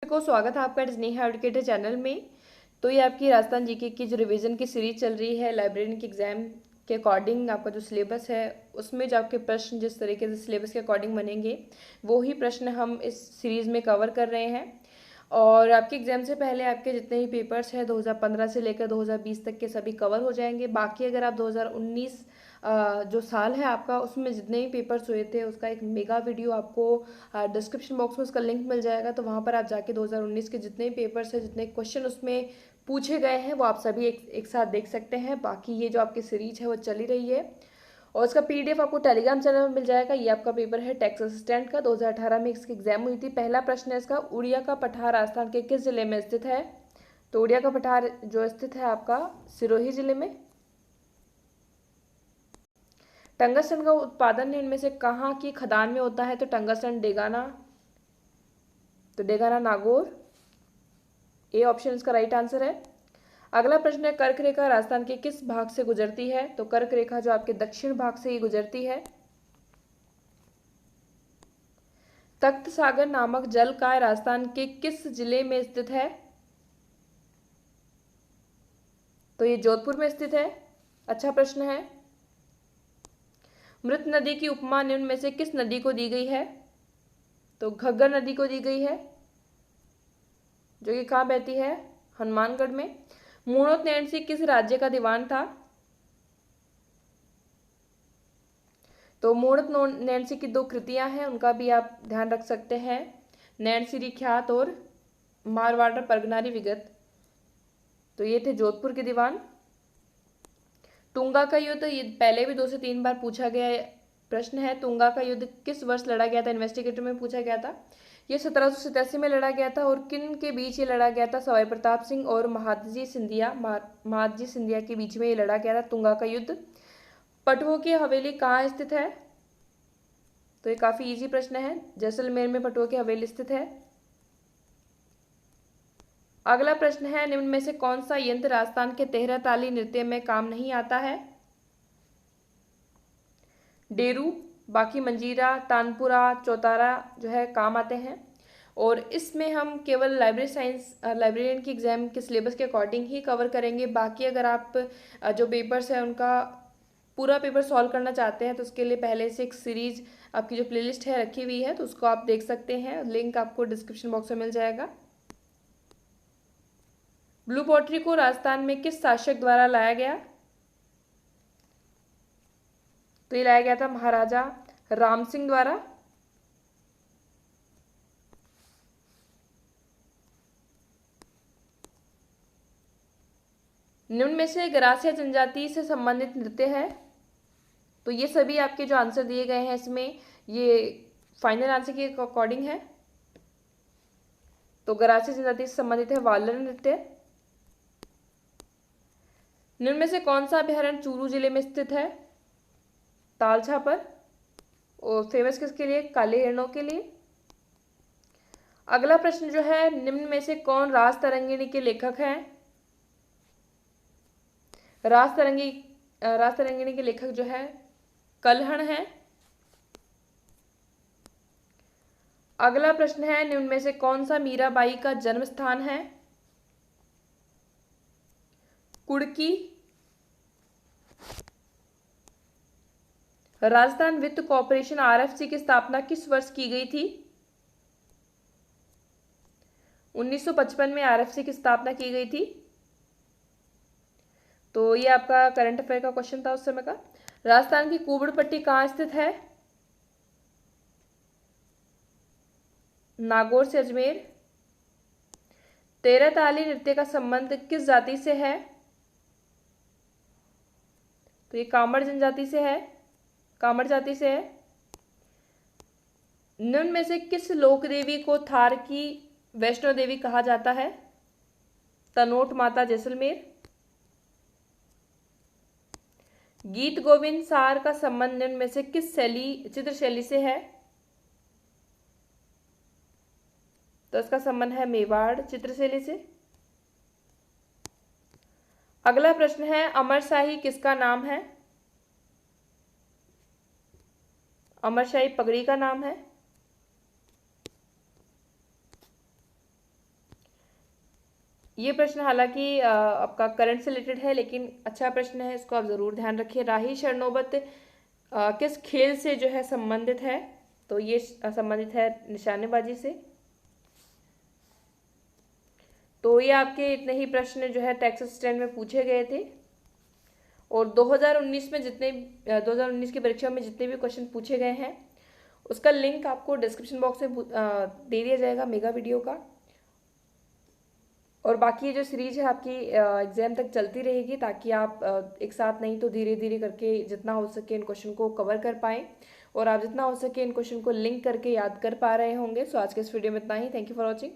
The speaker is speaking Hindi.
दर्शकों, स्वागत है आपका स्नेहा एजुकेटर चैनल में। तो ये आपकी राजस्थान जीके की जो रिवीजन की सीरीज चल रही है, लाइब्रेरियन के एग्जाम के अकॉर्डिंग आपका जो सिलेबस है उसमें जो आपके प्रश्न जिस तरीके से सिलेबस के अकॉर्डिंग बनेंगे वो ही प्रश्न हम इस सीरीज़ में कवर कर रहे हैं। और आपके एग्ज़ाम से पहले आपके जितने ही पेपर्स हैं 2015 से लेकर 2020 तक के सभी कवर हो जाएंगे। बाकी अगर आप 2019 जो साल है आपका उसमें जितने ही पेपर्स हुए थे उसका एक मेगा वीडियो आपको डिस्क्रिप्शन बॉक्स में उसका लिंक मिल जाएगा। तो वहाँ पर आप जाके 2019 के जितने भी पेपर्स हैं, जितने क्वेश्चन उसमें पूछे गए हैं वो आप सभी एक साथ देख सकते हैं। बाकी ये जो आपकी सीरीज है वो चली रही है और इसका पीडीएफ आपको टेलीग्राम चैनल में मिल जाएगा। ये आपका पेपर है टैक्स असिस्टेंट का, 2018 में इसकी एग्जाम हुई थी। पहला प्रश्न है इसका, उड़िया का पठार राजस्थान के किस जिले में स्थित है? तो उड़िया का पठार जो स्थित है आपका सिरोही जिले में। टंगस्टन का उत्पादन इनमें से कहाँ की खदान में होता है? तो टंगस्टन डेगाना, तो डेगाना नागौर, ए ऑप्शन इसका राइट आंसर है। अगला प्रश्न है, कर्क रेखा राजस्थान के किस भाग से गुजरती है? तो कर्क रेखा जो आपके दक्षिण भाग से ही गुजरती है। तख्त सागर नामक जल काय राजस्थान के किस जिले में स्थित है? तो ये जोधपुर में स्थित है। अच्छा प्रश्न है। मृत नदी की उपमा निम्न में से किस नदी को दी गई है? तो घग्गर नदी को दी गई है, जो कि कहाँ बहती है? हनुमानगढ़ में। मूणोत नैणसी किस राज्य का दीवान था? तो मूणत नैणसी की दो कृतियां हैं, उनका भी आप ध्यान रख सकते हैं, नैणसीरी ख्यात और मारवाड़ परगनारी विगत। तो ये थे जोधपुर के दीवान। तुंगा का युद्ध, ये पहले भी 2 से 3 बार पूछा गया प्रश्न है। तुंगा का युद्ध किस वर्ष लड़ा गया था? इन्वेस्टिगेटर में पूछा गया था। ये 1787 में लड़ा गया था। और किन के बीच ये लड़ा गया था? सवाई प्रताप सिंह और महादजी सिंधिया के बीच में ये लड़ा गया था तुंगा का युद्ध। पटवों की हवेली कहाँ स्थित है? तो ये काफी इजी प्रश्न है, जैसलमेर में पटुआ की हवेली स्थित है। अगला प्रश्न है, निम्न में से कौन सा यंत्र राजस्थान के तेहरा ताली नृत्य में काम नहीं आता है? डेरू, बाकी मंजीरा, तानपुरा, चौतारा जो है काम आते हैं। और इसमें हम केवल लाइब्रेरियन की एग्जाम के सिलेबस के अकॉर्डिंग ही कवर करेंगे। बाकी अगर आप जो पेपर्स है उनका पूरा पेपर सॉल्व करना चाहते हैं तो उसके लिए पहले से एक सीरीज आपकी जो प्लेलिस्ट है रखी हुई है, तो उसको आप देख सकते हैं, लिंक आपको डिस्क्रिप्शन बॉक्स में मिल जाएगा। ब्लू पॉटरी को राजस्थान में किस शासक द्वारा लाया गया? तो ये लाया गया था महाराजा राम सिंह द्वारा। निम्न में से गरासिया जनजाति से संबंधित नृत्य है? तो ये सभी आपके जो आंसर दिए गए हैं इसमें ये फाइनल आंसर के अकॉर्डिंग है। तो गरासिया जनजाति से संबंधित है वालर नृत्य। निम्न में से कौन सा अभ्यारण्य चूरू जिले में स्थित है? तालछा पर। और फेमस किसके लिए? काले हिरणों के लिए। अगला प्रश्न जो है, निम्न में से कौन रास तरंगिणी के लेखक हैं? रास तरंगिणी के लेखक जो है कल्हण है। अगला प्रश्न है, निम्न में से कौन सा मीराबाई का जन्म स्थान है? कुड़की। राजस्थान वित्त कॉर्पोरेशन आरएफसी की स्थापना किस वर्ष की गई थी? 1955 में आरएफसी की स्थापना की गई थी। तो ये आपका करंट अफेयर का क्वेश्चन था उस समय का। राजस्थान की कुबड़ पट्टी कहाँ स्थित है? नागौर से अजमेर। तेरह ताली नृत्य का संबंध किस जाति से है? तो ये कामड़ जनजाति से है, कामड़ जाति से है। निम्न में से किस लोक देवी को थार की वैष्णो देवी कहा जाता है? तनोट माता जैसलमेर। गीत गोविंद सार का संबंध निम्न में से किस चित्र शैली से है? तो इसका संबंध है मेवाड़ चित्रशैली से। अगला प्रश्न है, अमरशाही किसका नाम है? अमरशाही पगड़ी का नाम है। ये प्रश्न हालांकि आपका करंट से रिलेटेड है, लेकिन अच्छा प्रश्न है, इसको आप ज़रूर ध्यान रखिए। राही शरणोबत किस खेल से जो है संबंधित है? तो ये संबंधित है निशानेबाजी से। तो ये आपके इतने ही प्रश्न जो है टेक्सास स्टैंड में पूछे गए थे। और 2019 में 2019 की परीक्षा में जितने भी क्वेश्चन पूछे गए हैं उसका लिंक आपको डिस्क्रिप्शन बॉक्स में दे दिया जाएगा, मेगा वीडियो का। और बाकी ये जो सीरीज है आपकी एग्जाम तक चलती रहेगी, ताकि आप एक साथ नहीं तो धीरे धीरे करके जितना हो सके इन क्वेश्चन को कवर कर पाएँ, और आप जितना हो सके इन क्वेश्चन को लिंक करके याद कर पा रहे होंगे। सो आज के इस वीडियो में इतना ही। Thank you for watching.